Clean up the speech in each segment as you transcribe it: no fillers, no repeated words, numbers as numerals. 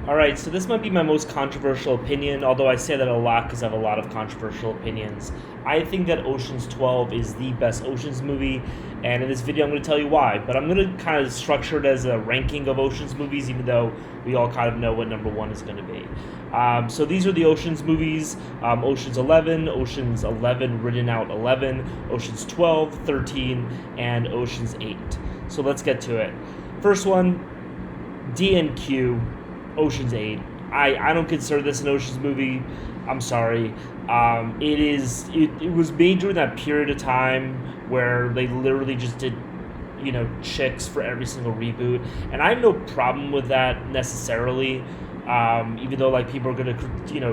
All right, so this might be my most controversial opinion, although I say that a lot because I have a lot of controversial opinions. I think that Ocean's 12 is the best Ocean's movie, and in this video I'm going to tell you why. But I'm going to kind of structure it as a ranking of Ocean's movies, even though we all kind of know what number one is going to be. So these are the Ocean's movies: Ocean's 11, Ocean's 11 written out 11, Ocean's 12, 13, and Ocean's 8. So let's get to it. First one, DNQ. Ocean's 8. I don't consider this an Ocean's movie. I'm sorry. It was made during that period of time where they literally just did chicks for every single reboot, and I have no problem with that necessarily. Even though like people are gonna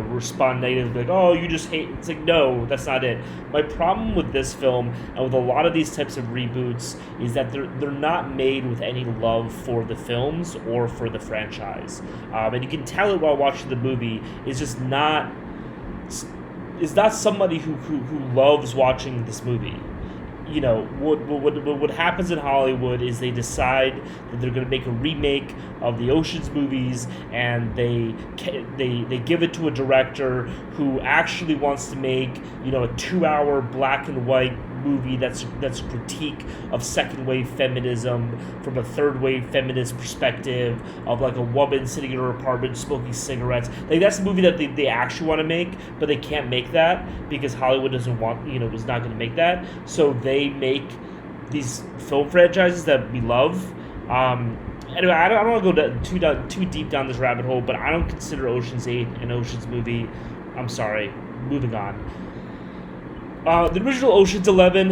respond negatively, like, oh, you just hate, it's like, no, that's not it. My problem with this film and with a lot of these types of reboots is that they're not made with any love for the films or for the franchise, and you can tell it while watching the movie. Is not somebody who loves watching this movie. What happens in Hollywood is they decide that they're going to make a remake of the Ocean's movies, and they give it to a director who actually wants to make a 2 hour black and white movie that's a critique of second wave feminism from a third wave feminist perspective, of like a woman sitting in her apartment smoking cigarettes. Like, that's a movie that they actually want to make, but they can't make that because Hollywood doesn't want, was not going to make that. So they make these film franchises that we love. Anyway, I don't want to go too deep down this rabbit hole, but I don't consider Ocean's 8 an Ocean's movie. I'm sorry. Moving on. The original Ocean's 11,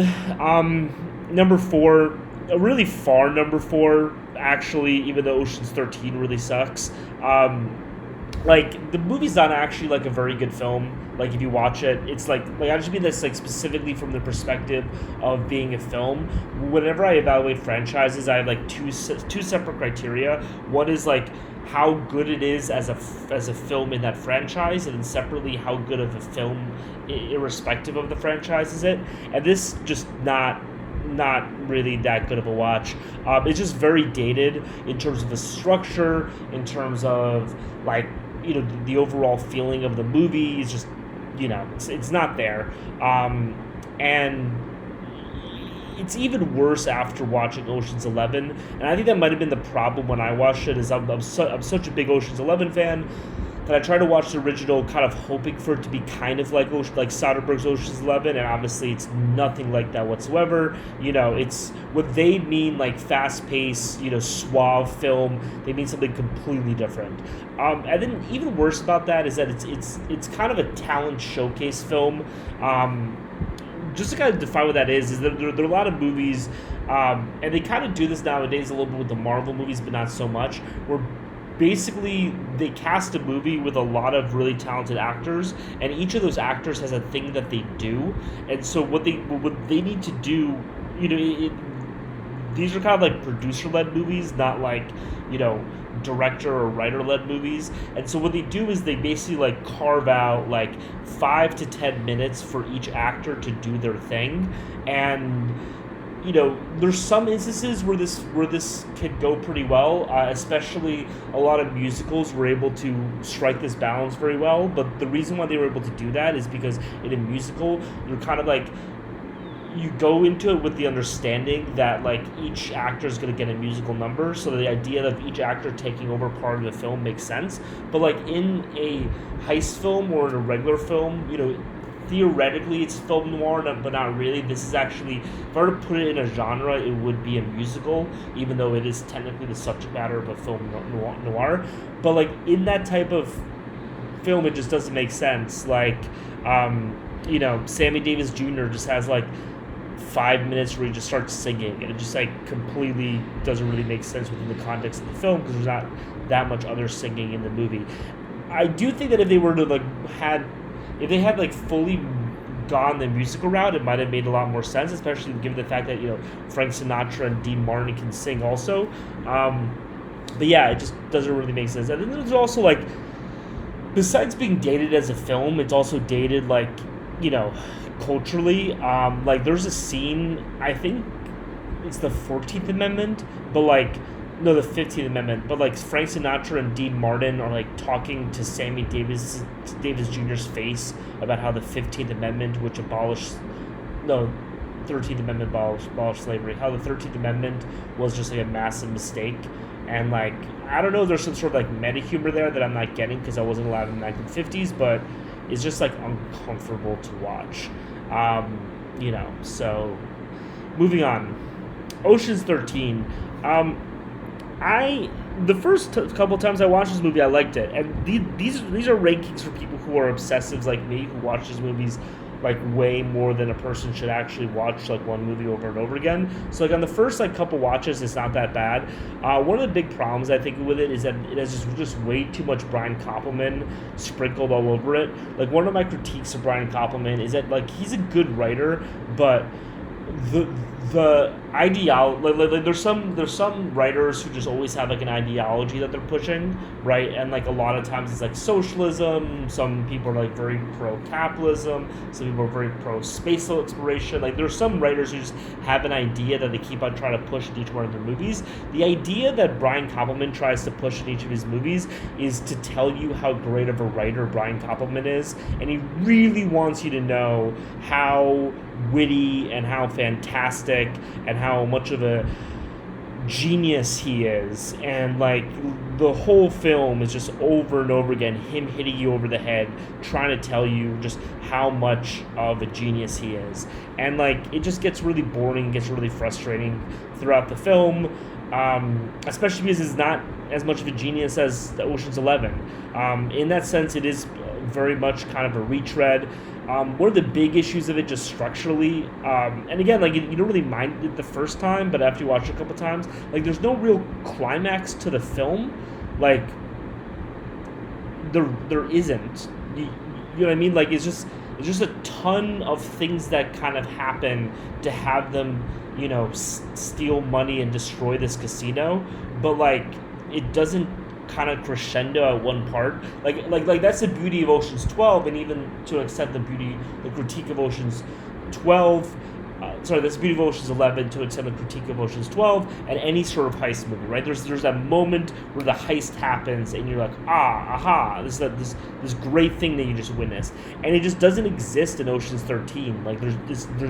number 4, a really far number 4, actually, even though Ocean's 13 really sucks. Like, the movie's not actually, like, a very good film. Like, if you watch it, it's, like I just mean this, like, specifically from the perspective of being a film. Whenever I evaluate franchises, I have, like, two separate criteria. One is, like, how good it is as a film in that franchise, and then separately how good of a film, irrespective of the franchise, is it. And this just not really that good of a watch. It's just very dated in terms of the structure, in terms of like the overall feeling of the movie. Is just it's not there, and it's even worse after watching Ocean's 11, and I think that might have been the problem when I watched it. Is I'm such a big Ocean's 11 fan that I tried to watch the original, kind of hoping for it to be kind of like Soderbergh's Ocean's 11, and obviously it's nothing like that whatsoever. It's what they mean, like fast-paced, suave film. They mean something completely different. And then even worse about that is that it's kind of a talent showcase film. Just to kind of define what that is that there are a lot of movies, and they kind of do this nowadays a little bit with the Marvel movies, but not so much, where basically they cast a movie with a lot of really talented actors, and each of those actors has a thing that they do, and so what they need to do, these are kind of like producer-led movies, not like director or writer-led movies. And so what they do is they basically like carve out like 5 to 10 minutes for each actor to do their thing. And there's some instances where this can go pretty well, especially a lot of musicals were able to strike this balance very well. But the reason why they were able to do that is because in a musical, you're kind of like, you go into it with the understanding that like each actor is going to get a musical number, so the idea of each actor taking over part of the film makes sense. But like in a heist film or in a regular film, theoretically it's film noir, but not really. This is actually, if I were to put it in a genre, it would be a musical, even though it is technically the subject matter of a film noir. But like in that type of film, it just doesn't make sense. Like, Sammy Davis Jr. just has like 5 minutes where he just starts singing, and it just like completely doesn't really make sense within the context of the film because there's not that much other singing in the movie. I do think that if they were to if they had like fully gone the musical route, it might have made a lot more sense, especially given the fact that Frank Sinatra and Dean Martin can sing also. But yeah, it just doesn't really make sense. And then there's also like, besides being dated as a film, it's also dated like culturally. Like there's a scene, I think it's the 14th Amendment, but like No, the 15th Amendment, but like Frank Sinatra and Dean Martin are like talking to Sammy Davis Jr.'s face about how the 15th Amendment, which abolished, no, 13th Amendment abolished slavery, how the 13th Amendment was just like a massive mistake. And like, I don't know, there's some sort of like meta humor there that I'm not getting because I wasn't allowed in the 1950s, but it's just like uncomfortable to watch. So moving on. Ocean's 13. The first couple times I watched this movie, I liked it, and these are rankings for people who are obsessives like me, who watch these movies like way more than a person should actually watch like one movie over and over again. So like on the first like couple watches, it's not that bad. One of the big problems I think with it is that it has just way too much Brian Koppelman sprinkled all over it. Like one of my critiques of Brian Koppelman is that like he's a good writer, but the ideology, like there's some writers who just always have like an ideology that they're pushing, right? And like a lot of times it's like socialism. Some people are like very pro capitalism. Some people are very pro space exploration. Like there's some writers who just have an idea that they keep on trying to push in each one of their movies. The idea that Brian Koppelman tries to push in each of his movies is to tell you how great of a writer Brian Koppelman is, and he really wants you to know how witty and how fantastic and how much of a genius he is. And like the whole film is just over and over again him hitting you over the head trying to tell you just how much of a genius he is. And like it just gets really boring, gets really frustrating throughout the film, especially because it's not as much of a genius as the Ocean's 11. In that sense, it is very much kind of a retread. One of the big issues of it, just structurally, and again, like you don't really mind it the first time, but after you watch it a couple times, like there's no real climax to the film. Like there isn't. You know what I mean? Like it's just a ton of things that kind of happen to have them, steal money and destroy this casino, but like it doesn't kind of crescendo at one part. Like that's the beauty of Ocean's 12, and even to an extent the critique of Ocean's 12. That's the beauty of Ocean's 11 to an extent the critique of Ocean's 12 and any sort of heist movie, right? There's that moment where the heist happens and you're like, this great thing that you just witnessed, and it just doesn't exist in Ocean's 13. Like there's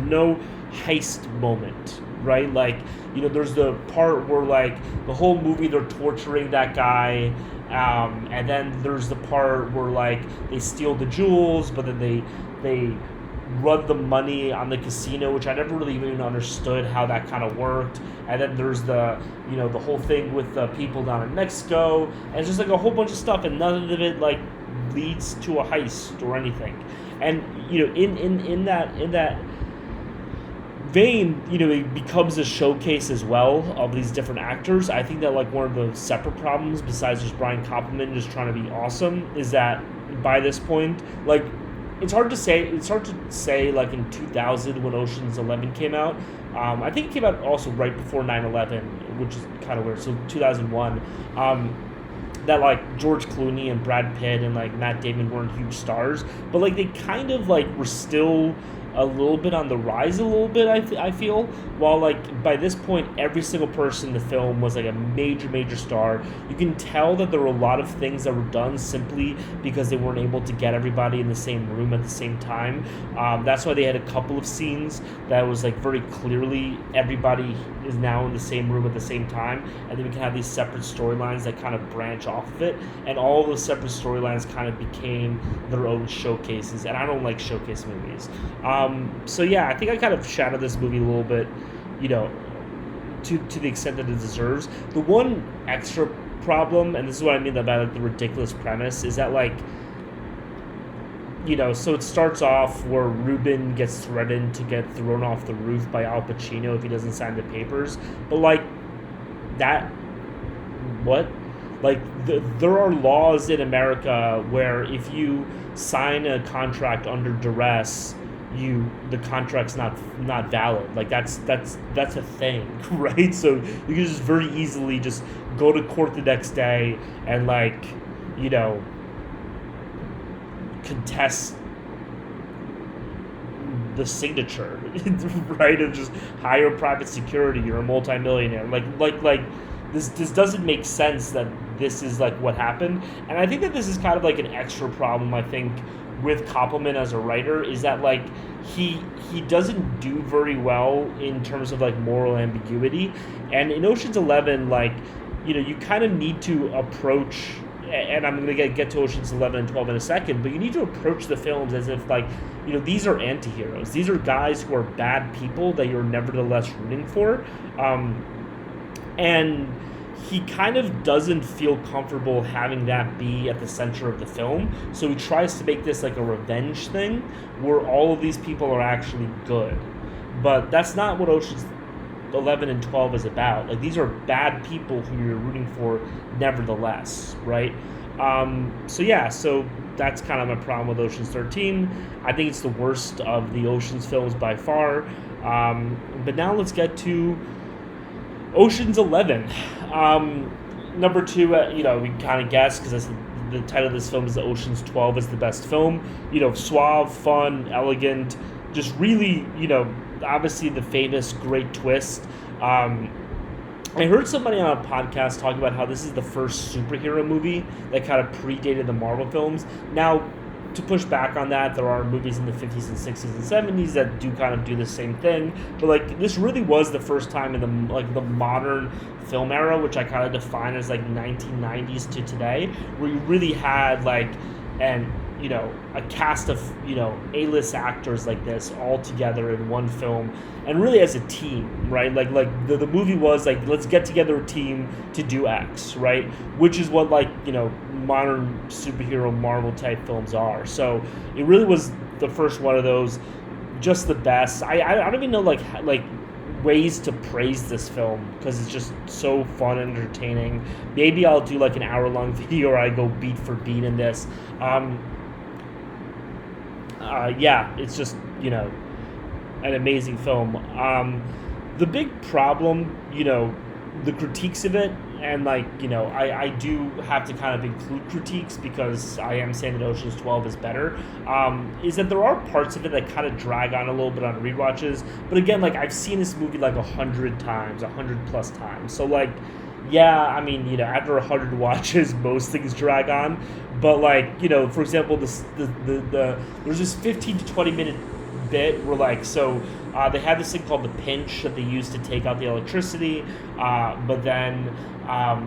no heist moment, right? Like, there's the part where like the whole movie they're torturing that guy, and then there's the part where like they steal the jewels, but then they run the money on the casino, which I never really even understood how that kind of worked. And then there's the the whole thing with the people down in Mexico, and it's just like a whole bunch of stuff, and none of it like leads to a heist or anything. And in that vein, it becomes a showcase as well of these different actors. I think that like one of the separate problems, besides just Brian Koppelman just trying to be awesome, is that by this point, like it's hard to say like in 2000 when Ocean's 11 came out. I think it came out also right before 9/11, which is kind of weird. So 2001. That like George Clooney and Brad Pitt and like Matt Damon weren't huge stars, but like they kind of like were still a little bit on the rise a little bit, I feel, while like by this point every single person in the film was like a major star. You can tell that there were a lot of things that were done simply because they weren't able to get everybody in the same room at the same time. That's why they had a couple of scenes that was like very clearly everybody is now in the same room at the same time, and then we can have these separate storylines that kind of branch off of it, and all of those separate storylines kind of became their own showcases, and I don't like showcase movies. So yeah, I think I kind of shadowed this movie a little bit, to the extent that it deserves. The one extra problem, and this is what I mean about like, the ridiculous premise, is that like, so it starts off where Ruben gets threatened to get thrown off the roof by Al Pacino if he doesn't sign the papers, but like that, what? Like there are laws in America where if you sign a contract under duress, the contract's not valid. Like that's a thing, right? So you can just very easily just go to court the next day and like, contest the signature, right? And just hire private security. You're a multimillionaire. Like this doesn't make sense that this is like what happened. And I think that this is kind of like an extra problem, I think, with Koppelman as a writer, is that like he doesn't do very well in terms of like moral ambiguity. And in Ocean's 11, like, you kind of need to approach, and I'm going to get to Ocean's 11 and 12 in a second, but you need to approach the films as if, like, these are anti-heroes. These are guys who are bad people that you're nevertheless rooting for. And he kind of doesn't feel comfortable having that be at the center of the film. So he tries to make this like a revenge thing where all of these people are actually good. But that's not what Ocean's 11 and 12 is about. Like, these are bad people who you're rooting for nevertheless, right? So that's kind of my problem with Ocean's 13. I think it's the worst of the Ocean's films by far. But now let's get to Ocean's 11. Number 2, we kind of guessed, because the title of this film is the Ocean's 12 is the best film. Suave, fun, elegant, just really, obviously the famous great twist. I heard somebody on a podcast talking about how this is the first superhero movie that kind of predated the Marvel films. Now, to push back on that, there are movies in the 50s and 60s and 70s that do kind of do the same thing. But like, this really was the first time in the modern film era, which I kind of define as like 1990s to today, where you really had like a cast of A-list actors like this all together in one film, and really as a team, right? Like the movie was like, let's get together a team to do X, right? Which is what modern superhero Marvel type films are. So it really was the first one of those, just the best. I don't even know like ways to praise this film, because it's just so fun and entertaining. Maybe I'll do like an hour-long video where I go beat for beat in this. It's just, an amazing film. The big problem, the critiques of it, and I do have to kind of include critiques because I am saying that Ocean's 12 is better, is that there are parts of it that kind of drag on a little bit on rewatches. But again, I've seen this movie 100 times, 100 plus times. So after 100 watches, most things drag on. But for example, there's this 15 to 20 minute bit where they had this thing called the pinch that they used to take out the electricity, but then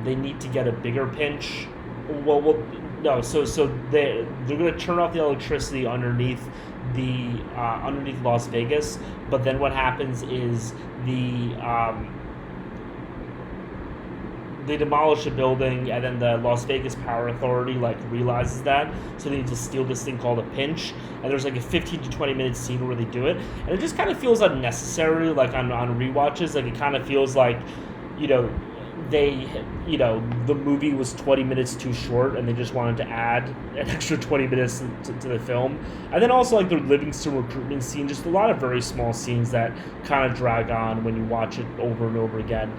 they need to get a bigger pinch. So they're going to turn off the electricity underneath Las Vegas, but then what happens is they demolish a building, and then the Las Vegas Power Authority realizes that, so they need to steal this thing called a pinch. And there's a 15 to 20 minute scene where they do it, and it just kind of feels unnecessary. On rewatches, it kind of feels the movie was 20 minutes too short, and they just wanted to add an extra 20 minutes to the film. And then also the Livingston recruitment scene, just a lot of very small scenes that kind of drag on when you watch it over and over again.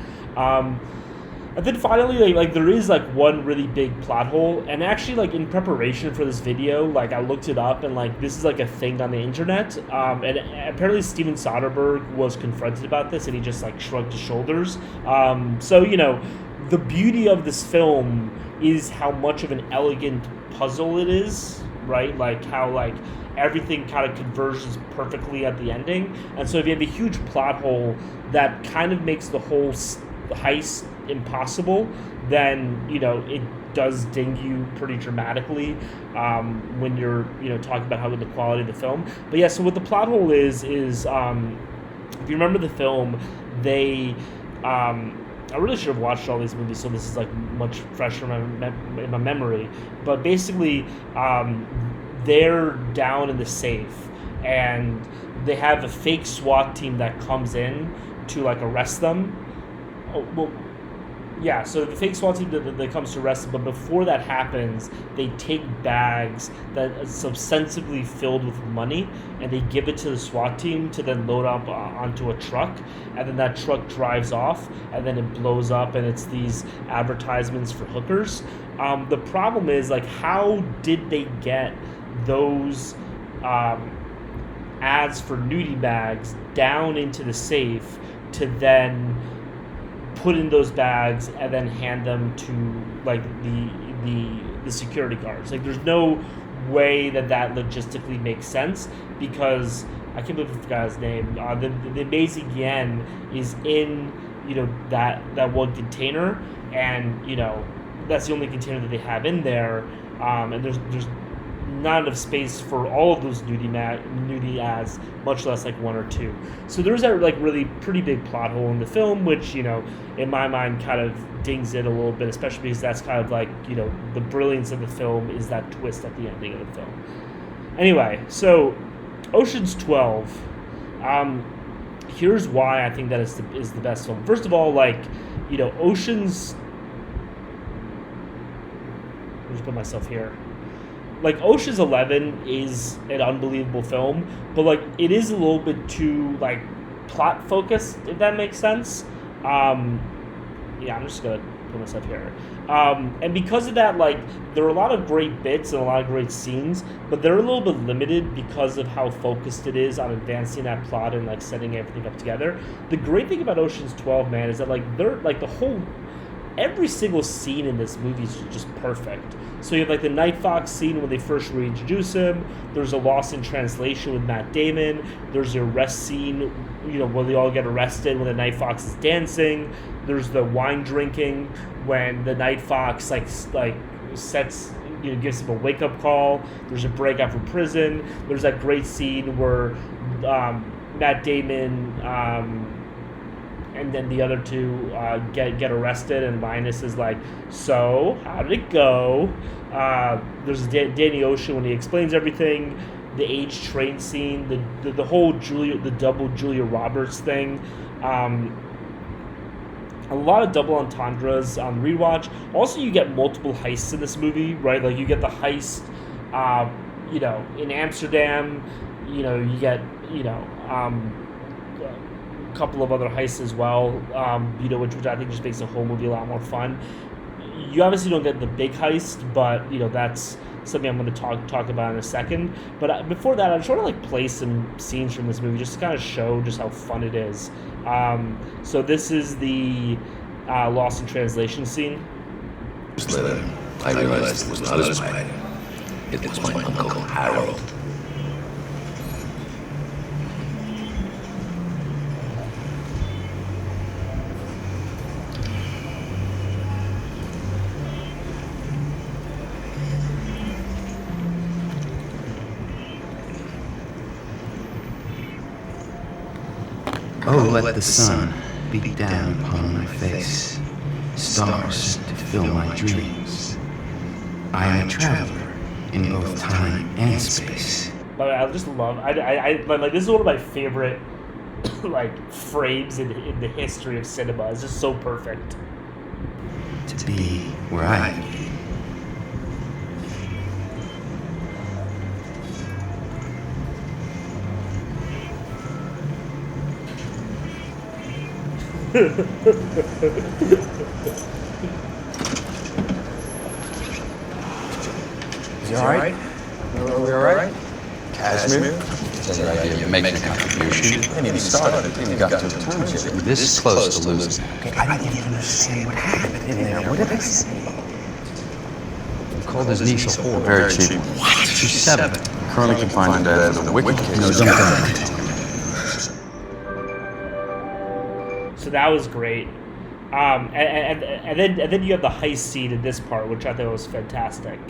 And then finally, there is one really big plot hole, and actually in preparation for this video, I looked it up, and this is a thing on the internet, and apparently Steven Soderbergh was confronted about this, and he just shrugged his shoulders. So the beauty of this film is how much of an elegant puzzle it is, right? How everything kind of converges perfectly at the ending. And so if you have a huge plot hole that kind of makes the whole heist impossible, then it does ding you pretty dramatically when you're talking about how good the quality of the film. But yeah, so what the plot hole is if you remember the film, they I really should have watched all these movies, so this is much fresher in my memory. But basically, they're down in the safe, and they have a fake SWAT team that comes in to arrest them. So the fake SWAT team that comes to arrest them, but before that happens, they take bags that are ostensibly filled with money, and they give it to the SWAT team to then load up onto a truck, and then that truck drives off, and then it blows up, and it's these advertisements for hookers. The problem is, how did they get those ads for nudie bags down into the safe to then put in those bags and then hand them to like the security guards. Like there's no way that logistically makes sense because I can't believe I forgot his name. The amazing yen is in that one container, and that's the only container that they have in there, and there's not enough space for all of those nudie ads, much less like one or two. So there's that like really pretty big plot hole in the film, which in my mind kind of dings it a little bit, especially because that's kind of like the brilliance of the film is that twist at the ending of the film. Anyway, so Ocean's 12. Here's why I think that is the best film. First of all, like Ocean's. I'll just put myself here. Like Ocean's 11 is an unbelievable film, but like it is a little bit too like plot focused, if that makes sense. I'm just gonna put myself here. And because of that, like there are a lot of great bits and a lot of great scenes, but they're a little bit limited because of how focused it is on advancing that plot and like setting everything up together. The great thing about Ocean's 12, man, is that like they're like every single scene in this movie is just perfect. So you have like the Night Fox scene when they first reintroduce him. There's a Lost in Translation with Matt Damon. There's the arrest scene, where they all get arrested when the Night Fox is dancing. There's the wine drinking when the Night Fox like sets gives him a wake up call. There's a break out from prison. There's that great scene where Matt Damon. And then the other two get arrested, and Linus is like, "So, how did it go?" There's Danny Ocean when he explains everything, the age train scene, the whole double Julia Roberts thing, a lot of double entendres on rewatch. Also, you get multiple heists in this movie, right? Like you get the heist, in Amsterdam. You get a couple of other heists as well, which I think just makes the whole movie a lot more fun. You obviously don't get the big heist, but that's something I'm going to talk about in a second. But before that, I just want to like play some scenes from this movie just to kind of show just how fun it is. So this is the Lost in Translation scene. Later, I realized it was not a spider. It was my Uncle Harold. Oh, let the sun beat down upon my face, stars to fill my dreams. I am a traveler in both time and space. But I just love. I like this is one of my favorite like frames in the history of cinema. It's just so perfect. To be where I can be. Is he alright? Are we alright? Casimir? Is that your idea of making a contribution? I mean, he started. He even got to the township. This close to losing. Okay, I didn't even understand what happened in there. What did they say? He called his niece a whore. Very cheap. What? She's 7. Currently confined to death for the wicked case. No, don't. So that was great. And then you have the heist scene in this part, which I thought was fantastic.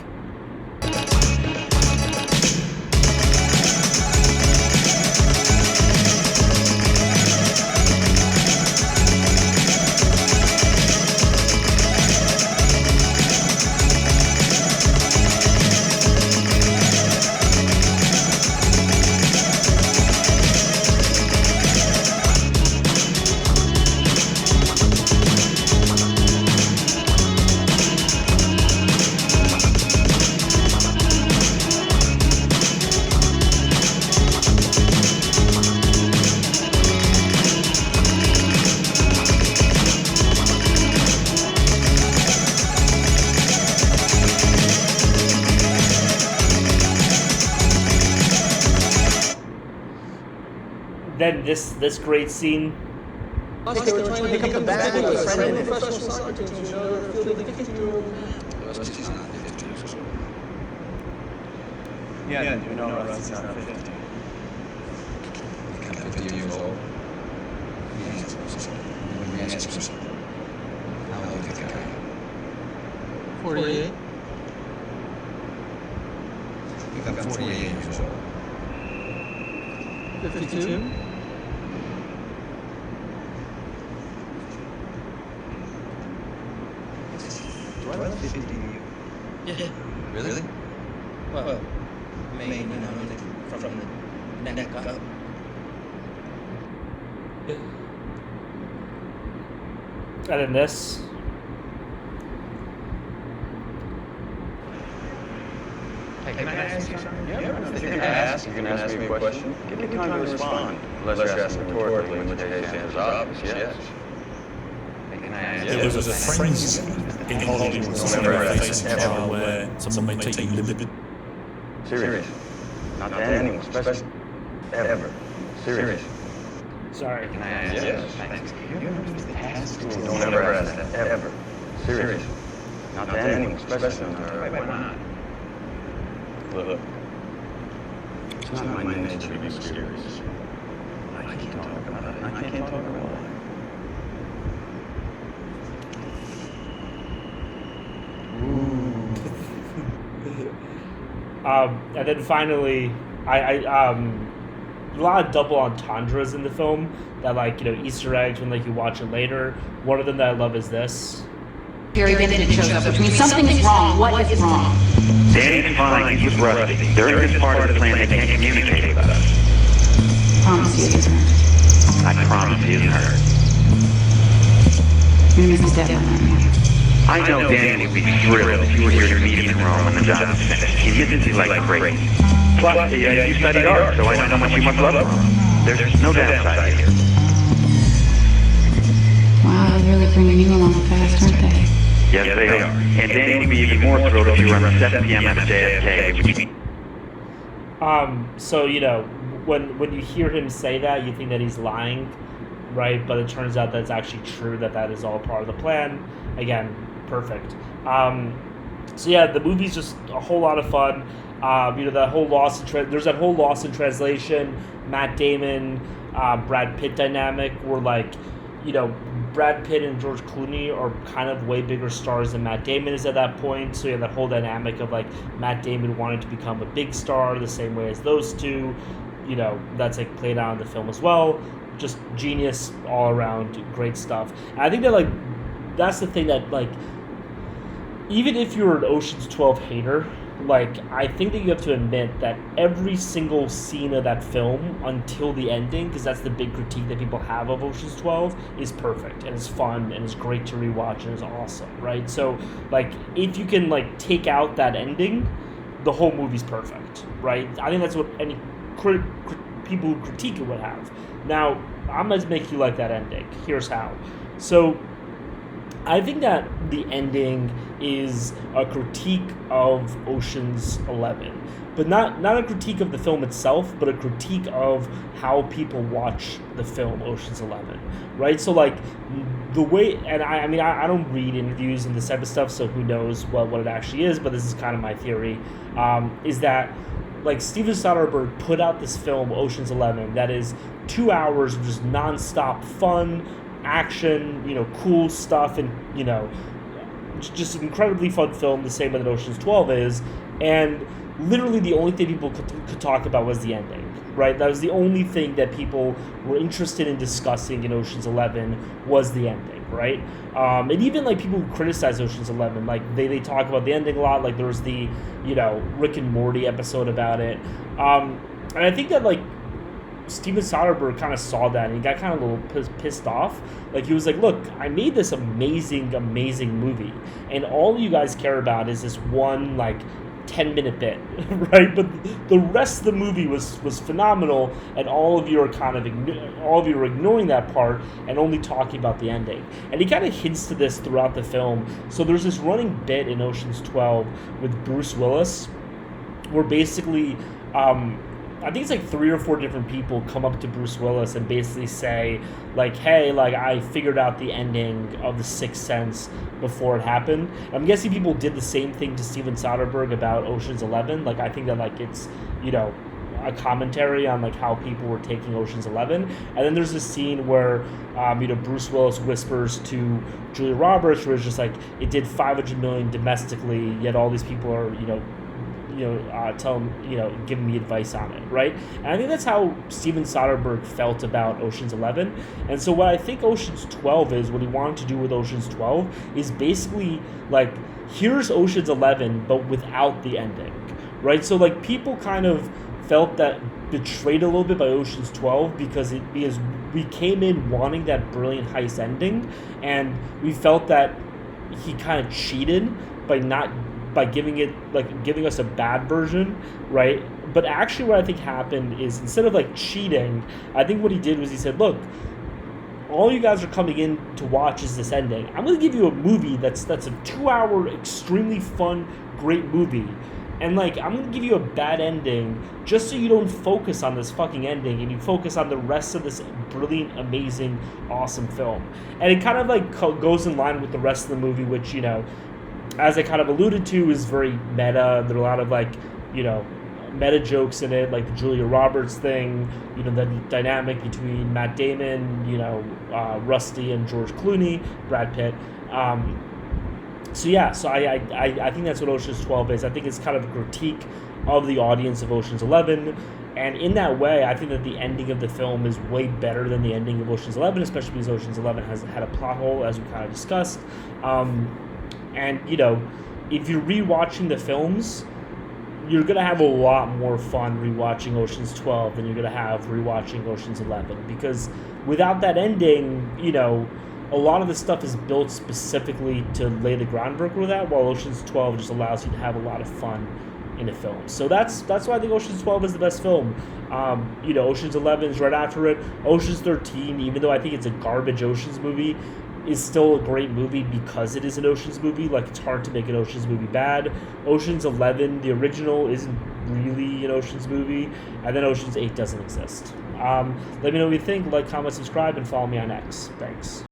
Then this great scene Plus, they were trying to pick up the bag with a friend in professional soccer teams, you know, they're fielding 50-year-old. Yeah, you know, Rusty's not 50. 50 years old. How old is the guy? 48. I'm 48 years old. 52. Do I look 50 to you? Yeah. Really? Well, maybe, you know, from the neck up. And then this. Hey, can I ask you something? Yeah, if you're going to ask me a question, give me time to respond. Unless you're asking rhetorically, in which case the answer is obvious, yes. Hey, can I ask you? There was a frenzy in Hollywood when someone faces trial where someone may take you liberty. Serious. Not to anyone, especially ever. Serious. Sorry. Can I ask you? Yes. Thanks. You ever use the task tool? Don't ever ask that. Ever. Serious. Not to anyone, especially on her. Why not? Look. It's not my nature to be mysterious. I can't talk about it. I can't talk about it. And then finally, a lot of double entendres in the film that, like, you know, Easter eggs when, like, you watch it later. One of them that I love is this. Jerry Benedict shows up, which means something is wrong. What is wrong? Danny's fine, he's with Rusty. They're in this part of the plan they can't communicate with us. Promise you it isn't her. I promise he isn't hurt. You're gonna miss the deadline, aren't you? I know Danny would be thrilled if you were here to meet him in Rome when the job is finished. He misses you like crazy. Plus, you studied art, so I know how much you must love Rome. There's no downside here. Wow, they're really bringing you along fast, aren't they? Yes, they are. And Danny would be even more thrilled if you run the 7 p.m. at JFK, which means... So, you know, when you hear him say that, you think that he's lying, right? But it turns out that it's actually true, that is all part of the plan. Again, perfect. So yeah, the movie's just a whole lot of fun. You know, that whole there's that whole lost in translation, Matt Damon, Brad Pitt dynamic where, like, you know, Brad Pitt and George Clooney are kind of way bigger stars than Matt Damon is at that point. So you have that whole dynamic of, like, Matt Damon wanting to become a big star the same way as those two. You know, that's, like, played out in the film as well. Just genius all around, great stuff. And I think that, like, that's the thing that, like, even if you're an Ocean's 12 hater, like, I think that you have to admit that every single scene of that film until the ending, because that's the big critique that people have of Ocean's 12, is perfect and it's fun and it's great to rewatch and it's awesome, right? So, like, if you can, like, take out that ending, the whole movie's perfect, right? I think that's what any people who critique it would have. Now, I'm going to make you like that ending. Here's how. So, I think that the ending is a critique of Ocean's 11, but not a critique of the film itself, but a critique of how people watch the film Ocean's 11, right? So, like, the way, and I mean, I don't read interviews and this type of stuff, so who knows what it actually is, but this is kind of my theory, is that, like, Steven Soderbergh put out this film, Ocean's 11, that is 2 hours of just nonstop fun, action, you know, cool stuff, and, you know, just an incredibly fun film, the same way that Ocean's 12 is, and literally the only thing people could talk about was the ending, right? That was the only thing that people were interested in discussing in Ocean's 11 was the ending, right? And even, like, people who criticize Ocean's 11, like, they talk about the ending a lot, like, there was the, you know, Rick and Morty episode about it, and I think that, like, Steven Soderbergh kind of saw that and he got kind of a little pissed off. Like, he was like, look, I made this amazing movie, and all you guys care about is this one, like, 10-minute bit, right? But the rest of the movie was phenomenal, and all of you are ignoring that part and only talking about the ending. And he kind of hints to this throughout the film. So there's this running bit in Ocean's 12 with Bruce Willis, where basically I think it's like 3 or 4 different people come up to Bruce Willis and basically say, like, hey, like, I figured out the ending of The Sixth Sense before it happened. I'm guessing people did the same thing to Steven Soderbergh about Ocean's 11. Like, I think that, like, it's, you know, a commentary on, like, how people were taking Ocean's 11. And then there's this scene where, you know, Bruce Willis whispers to Julia Roberts, where it's just like, it did $500 million domestically, yet all these people are, tell him, giving me advice on it, right? And I think that's how Steven Soderbergh felt about Ocean's 11. And so what I think Ocean's 12 is, what he wanted to do with Ocean's 12 is basically, like, here's Ocean's 11, but without the ending, right? So, like, people kind of felt that betrayed a little bit by Ocean's 12 because we came in wanting that brilliant heist ending, and we felt that he kind of cheated by giving us a bad version, right? But actually what I think happened is, instead of, like, cheating, I think what he did was he said, look, all you guys are coming in to watch is this ending. I'm going to give you a movie that's a 2-hour, extremely fun, great movie. And, like, I'm going to give you a bad ending just so you don't focus on this fucking ending and you focus on the rest of this brilliant, amazing, awesome film. And it kind of, like, goes in line with the rest of the movie, which, you know, as I kind of alluded to, is very meta. There are a lot of, like, you know, meta jokes in it, like the Julia Roberts thing, you know, the dynamic between Matt Damon, you know, Rusty and George Clooney, Brad Pitt. So I think that's what Ocean's 12 is. I think it's kind of a critique of the audience of Ocean's 11. And in that way, I think that the ending of the film is way better than the ending of Ocean's 11, especially because Ocean's 11 has had a plot hole, as we kind of discussed. And, you know, if you're rewatching the films, you're going to have a lot more fun rewatching Ocean's 12 than you're going to have rewatching Ocean's 11. Because without that ending, you know, a lot of the stuff is built specifically to lay the groundwork with that, while Ocean's 12 just allows you to have a lot of fun in a film. So that's why I think Ocean's 12 is the best film. You know, Ocean's 11 is right after it. Ocean's 13, even though I think it's a garbage Ocean's movie, is still a great movie because it is an Ocean's movie. Like, it's hard to make an Ocean's movie bad. Ocean's 11, the original, isn't really an Ocean's movie. And then Ocean's 8 doesn't exist. Let me know what you think. Like, comment, subscribe, and follow me on X. Thanks.